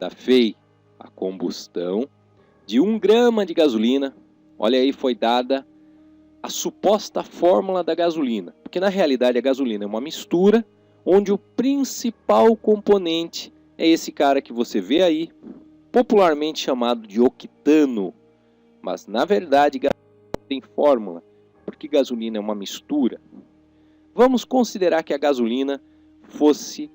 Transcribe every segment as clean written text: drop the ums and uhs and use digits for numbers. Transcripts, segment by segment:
FEI, a combustão de 1 grama de gasolina. Olha aí, foi dada a suposta fórmula da gasolina, porque na realidade a gasolina é uma mistura onde o principal componente é esse cara que você vê aí, popularmente chamado de octano, mas na verdade gasolina tem fórmula, porque gasolina é uma mistura. Vamos considerar que a gasolina fosse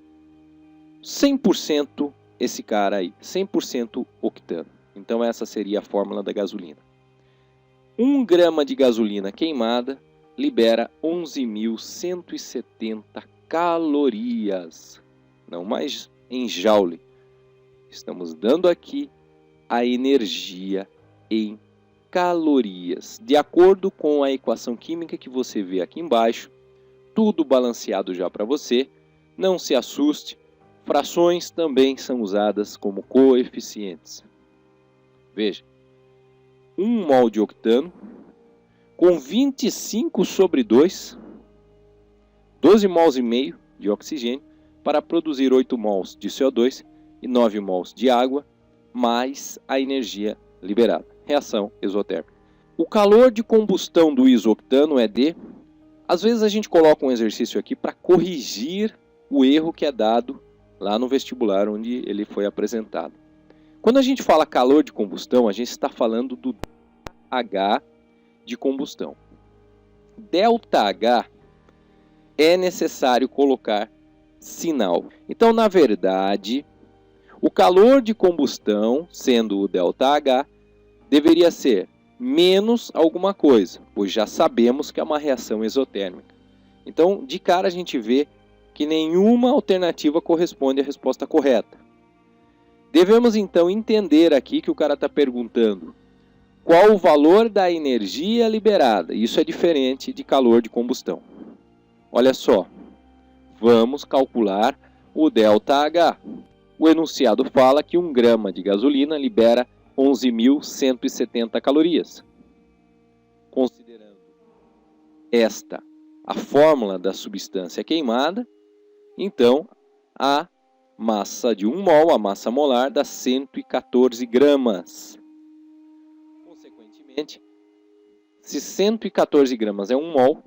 100% esse cara aí, 100% octano. Então essa seria a fórmula da gasolina. 1 grama de gasolina queimada libera 11.170 calorias. Não mais em joule. Estamos dando aqui a energia em calorias. De acordo com a equação química que você vê aqui embaixo, tudo balanceado já para você. Não se assuste, frações também são usadas como coeficientes. Veja, 1 mol de octano com 25 sobre 2, 12 mols e meio de oxigênio para produzir 8 mols de CO2 e 9 mols de água, mais a energia liberada. Reação exotérmica. O calor de combustão do isoctano é de... Às vezes a gente coloca um exercício aqui para corrigir o erro que é dado lá no vestibular onde ele foi apresentado. Quando a gente fala calor de combustão, a gente está falando do H de combustão. ΔH é necessário colocar sinal. Então, na verdade, o calor de combustão, sendo o ΔH, deveria ser menos alguma coisa, pois já sabemos que é uma reação exotérmica. Então, de cara a gente vê que nenhuma alternativa corresponde à resposta correta. Devemos então entender aqui que o cara está perguntando qual o valor da energia liberada. Isso é diferente de calor de combustão. Olha só, vamos calcular o ΔH. O enunciado fala que 1 grama de gasolina libera 11.170 calorias. Considerando esta a fórmula da substância queimada, então a massa de 1 mol, a massa molar, dá 114 gramas. Consequentemente, se 114 gramas é 1 mol,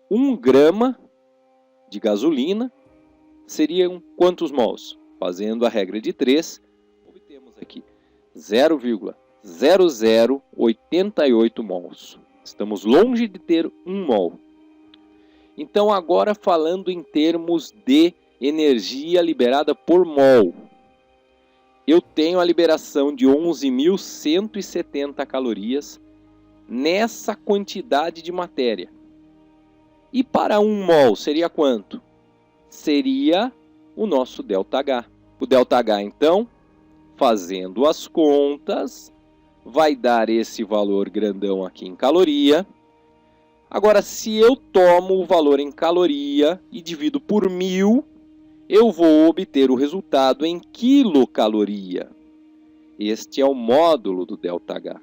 1 grama de gasolina seriam quantos mols? Fazendo a regra de 3, obtemos aqui 0,0088 mols. Estamos longe de ter 1 mol. Então, agora falando em termos de energia liberada por mol, eu tenho a liberação de 11.170 calorias nessa quantidade de matéria. E para 1 mol seria quanto? Seria o nosso ΔH. O ΔH, então, fazendo as contas, vai dar esse valor grandão aqui em caloria. Agora, se eu tomo o valor em caloria e divido por 1000, eu vou obter o resultado em quilocaloria. Este é o módulo do ΔH.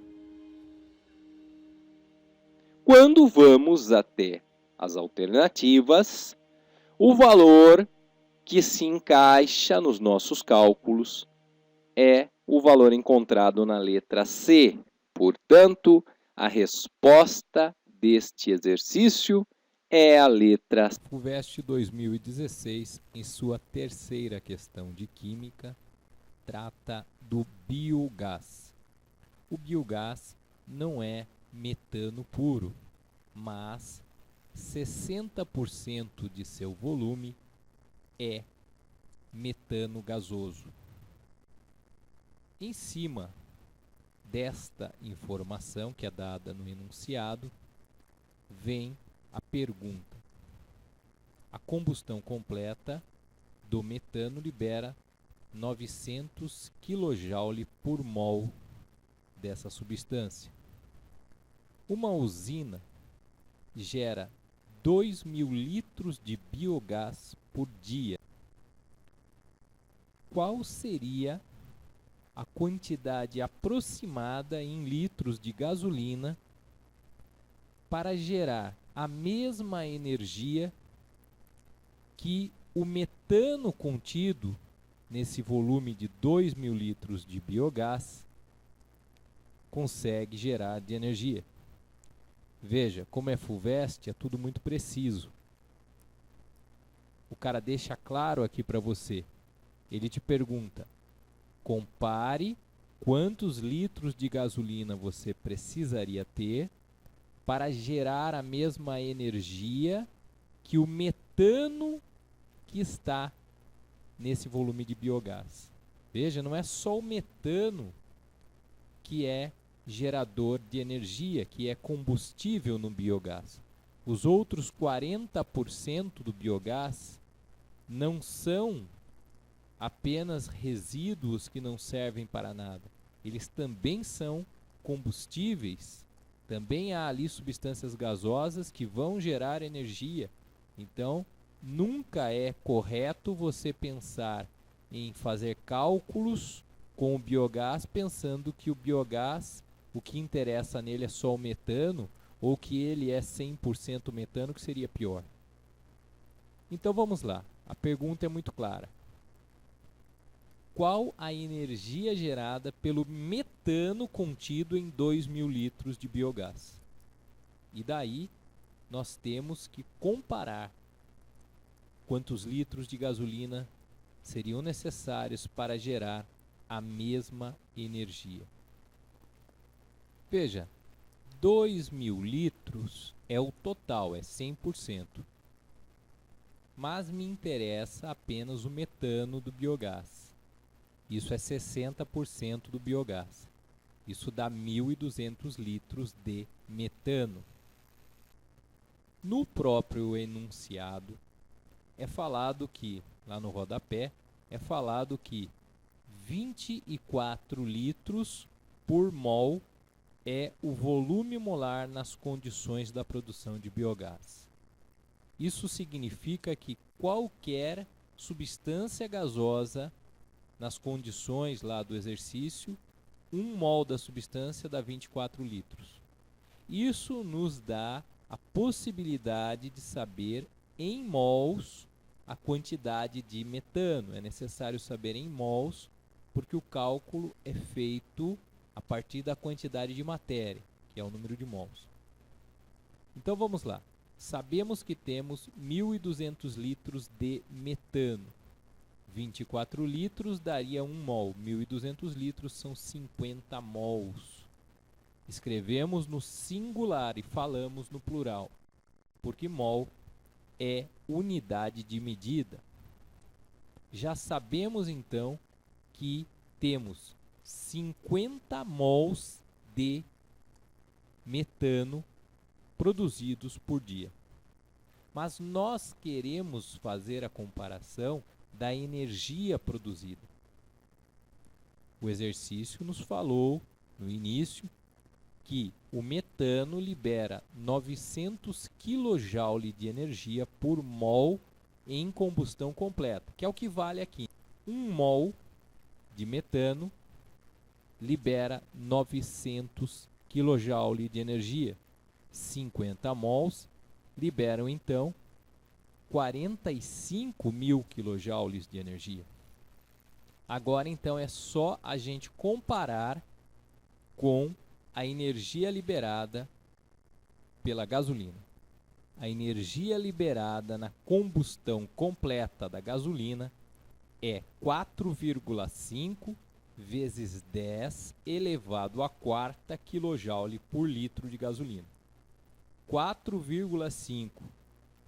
Quando vamos até as alternativas, o valor que se encaixa nos nossos cálculos é o valor encontrado na letra C. Portanto, a resposta deste exercício é a letra C. FUVEST 2016, em sua terceira questão de Química, trata do biogás. O biogás não é metano puro, mas 60% de seu volume é metano gasoso. Em cima desta informação que é dada no enunciado, vem a pergunta. A combustão completa do metano libera 900 kJ por mol dessa substância. Uma usina gera 2.000 litros de biogás por dia. Qual seria a quantidade aproximada em litros de gasolina para gerar a mesma energia que o metano contido nesse volume de 2.000 litros de biogás, consegue gerar de energia. Veja, como é FUVEST, é tudo muito preciso. O cara deixa claro aqui para você. Ele te pergunta, compare quantos litros de gasolina você precisaria ter para gerar a mesma energia que o metano que está nesse volume de biogás. Veja, não é só o metano que é gerador de energia, que é combustível no biogás. Os outros 40% do biogás não são apenas resíduos que não servem para nada. Eles também são combustíveis. Também há ali substâncias gasosas que vão gerar energia. Então, nunca é correto você pensar em fazer cálculos com o biogás pensando que o biogás, o que interessa nele é só o metano, ou que ele é 100% metano, que seria pior. Então vamos lá, a pergunta é muito clara. Qual a energia gerada pelo metano contido em 2.000 litros de biogás? E daí nós temos que comparar quantos litros de gasolina seriam necessários para gerar a mesma energia. Veja, 2.000 litros é o total, é 100%. Mas me interessa apenas o metano do biogás. Isso é 60% do biogás. Isso dá 1.200 litros de metano. No próprio enunciado, é falado que, lá no rodapé, é falado que 24 litros por mol é o volume molar nas condições da produção de biogás. Isso significa que qualquer substância gasosa, nas condições lá do exercício, 1 mol da substância dá 24 litros. Isso nos dá a possibilidade de saber em mols a quantidade de metano. É necessário saber em mols, porque o cálculo é feito a partir da quantidade de matéria, que é o número de mols. Então vamos lá. Sabemos que temos 1.200 litros de metano. 24 litros daria 1 mol. 1.200 litros são 50 mols. Escrevemos no singular e falamos no plural, porque mol é unidade de medida. Já sabemos então que temos 50 mols de metano produzidos por dia. Mas nós queremos fazer a comparação da energia produzida. O exercício nos falou no início que o metano libera 900 kJ de energia por mol em combustão completa, que é o que vale aqui. 1 mol de metano libera 900 kJ de energia. 50 mols liberam então 45.000 kJ de energia. Agora então é só a gente comparar com a energia liberada pela gasolina. A energia liberada na combustão completa da gasolina é 4,5 vezes 10 elevado à quarta kJ por litro de gasolina. 4,5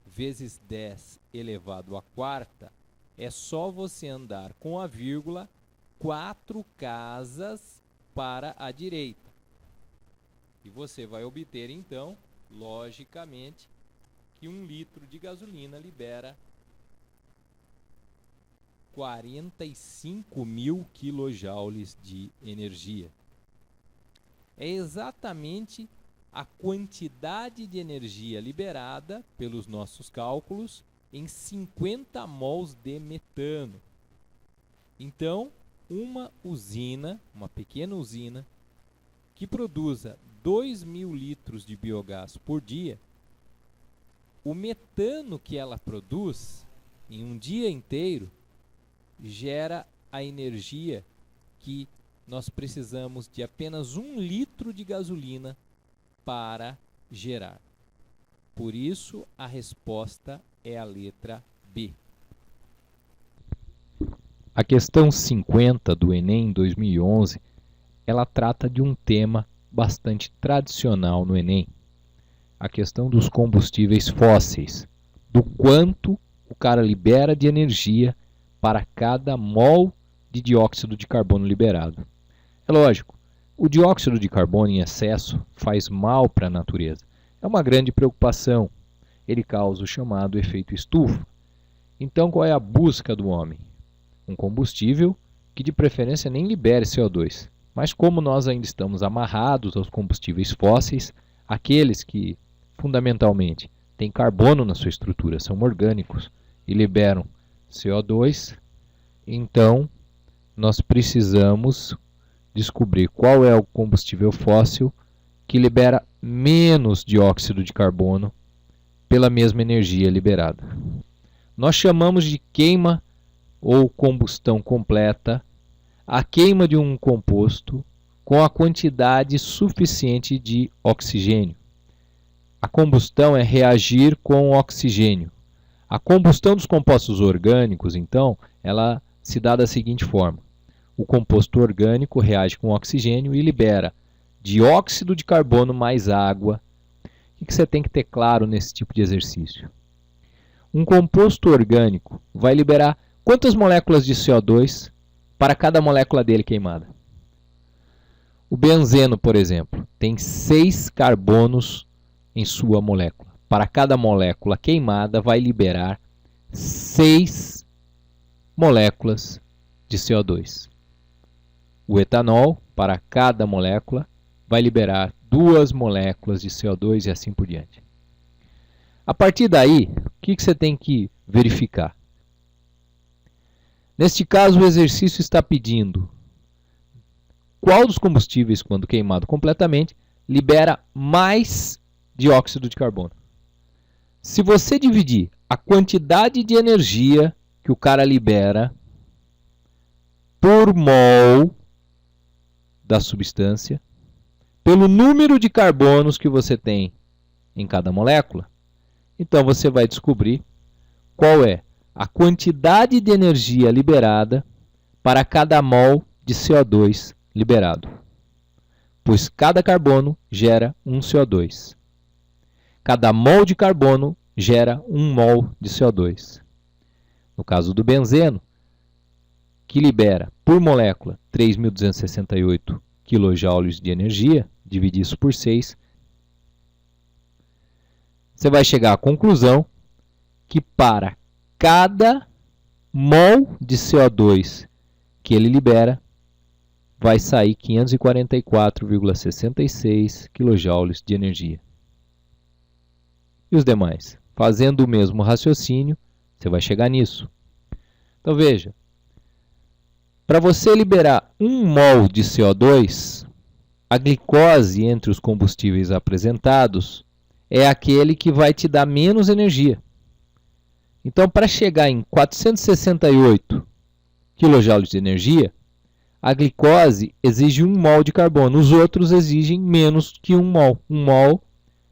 vezes 10 elevado à quarta é só você andar com a vírgula 4 casas para a direita. E você vai obter, então, logicamente, que 1 litro de gasolina libera 45.000 kJ de energia. É exatamente a quantidade de energia liberada pelos nossos cálculos em 50 mols de metano. Então, uma usina, uma pequena usina, que produza 2.000 litros de biogás por dia, o metano que ela produz em um dia inteiro gera a energia que nós precisamos de apenas 1 litro de gasolina para gerar. Por isso, a resposta é a letra B. A questão 50 do Enem 2011, ela trata de um tema bastante tradicional no Enem. A questão dos combustíveis fósseis, do quanto o cara libera de energia para cada mol de dióxido de carbono liberado. É lógico, o dióxido de carbono em excesso faz mal para a natureza. É uma grande preocupação. Ele causa o chamado efeito estufa. Então, qual é a busca do homem? Um combustível que de preferência nem libere CO2. Mas como nós ainda estamos amarrados aos combustíveis fósseis, aqueles que fundamentalmente têm carbono na sua estrutura, são orgânicos e liberam CO2, então nós precisamos descobrir qual é o combustível fóssil que libera menos dióxido de carbono pela mesma energia liberada. Nós chamamos de queima ou combustão completa a queima de um composto com a quantidade suficiente de oxigênio. A combustão é reagir com o oxigênio. A combustão dos compostos orgânicos, então, ela se dá da seguinte forma. O composto orgânico reage com oxigênio e libera dióxido de carbono mais água. O que você tem que ter claro nesse tipo de exercício? Um composto orgânico vai liberar quantas moléculas de CO2 para cada molécula dele queimada? O benzeno, por exemplo, tem 6 carbonos em sua molécula. Para cada molécula queimada, vai liberar 6 moléculas de CO2. O etanol, para cada molécula, vai liberar 2 moléculas de CO2 e assim por diante. A partir daí, o que você tem que verificar? Neste caso, o exercício está pedindo qual dos combustíveis, quando queimado completamente, libera mais dióxido de carbono. Se você dividir a quantidade de energia que o cara libera por mol da substância, pelo número de carbonos que você tem em cada molécula, então você vai descobrir qual é a quantidade de energia liberada para cada mol de CO2 liberado. Pois cada carbono gera um CO2. Cada mol de carbono gera 1 mol de CO2. No caso do benzeno, que libera por molécula 3.268 kJ de energia, divide isso por 6, você vai chegar à conclusão que para cada mol de CO2 que ele libera, vai sair 544,66 kJ de energia. E os demais? Fazendo o mesmo raciocínio, você vai chegar nisso. Então veja, para você liberar 1 mol de CO2, a glicose entre os combustíveis apresentados é aquele que vai te dar menos energia. Então, para chegar em 468 kJ de energia, a glicose exige 1 mol de carbono. Os outros exigem menos que 1 mol. 1 mol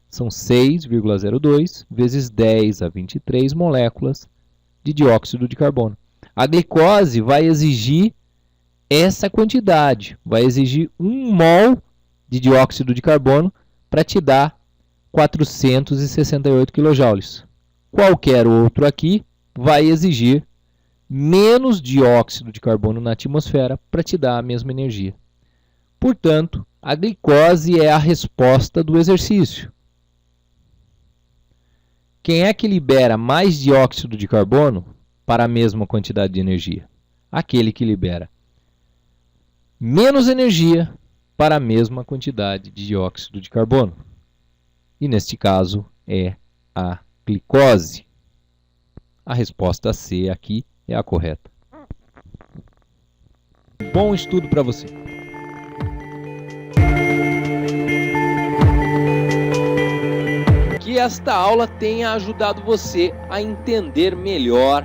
são 6,02 vezes 10 a 23 moléculas de dióxido de carbono. A glicose vai exigir essa quantidade. Vai exigir 1 mol de dióxido de carbono para te dar 468 kJ. Qualquer outro aqui vai exigir menos dióxido de carbono na atmosfera para te dar a mesma energia. Portanto, a glicose é a resposta do exercício. Quem é que libera mais dióxido de carbono para a mesma quantidade de energia? Aquele que libera menos energia para a mesma quantidade de dióxido de carbono. E neste caso é a glicose. A resposta C aqui é a correta. Bom estudo para você. Que esta aula tenha ajudado você a entender melhor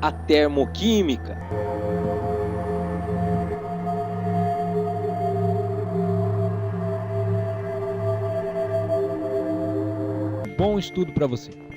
a termoquímica. Bom estudo para você.